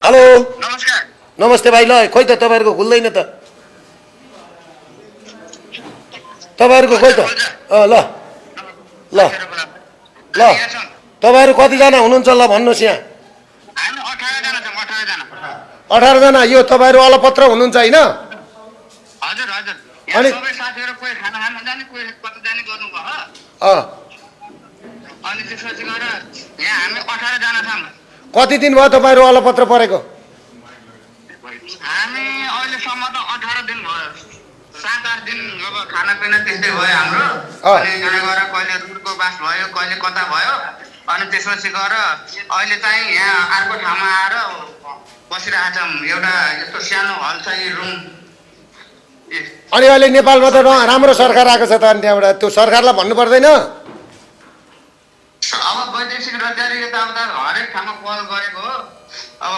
Hello नमस्कार। नमस्ते भाइ। ल खोइ त तपाईँहरूको खुल्दैन त तपाईँहरूको खोइ त ल ल ल तपाईँहरू कतिजना हुनुहुन्छ ल भन्नुहोस् यहाँ। हामी 18 जना छौँ। 18 जना। 18 जना। यो तपाईँहरू अलपत्र हुनुहुन्छ होइन? हजुर हजुर। यहाँ अनि सबै साथीहरू कोही खाना खान जाने, कोही कता जाने गर्नुभयो। अनि त्यसपछि गएर यहाँ हामी 18 जना छौँ। कति दिन भयो तपाईँहरू अलपत्र परेको? हामी अहिलेसम्म त 18 दिन भयो। 7-8 दिन अब खानापिना त्यस्तै भयो हाम्रो। अनि यहाँ गएर कहिले रुटको बास भयो, कहिले कता भयो। अनि त्यसपछि गएर अहिले चाहिँ यहाँ अर्को ठाउँमा आएर बसिरहेका छौँ। एउटा यस्तो सानो हल छ, यी रुम। अनि अहिले नेपालमा त राम्रो सरकार आएको छ त, अनि त्यहाँबाट त्यो सरकारलाई भन्नु पर्दैन? अब वैदेशिक रोजगारी यताउता हरेक ठाउँमा पहल गरेको हो। अब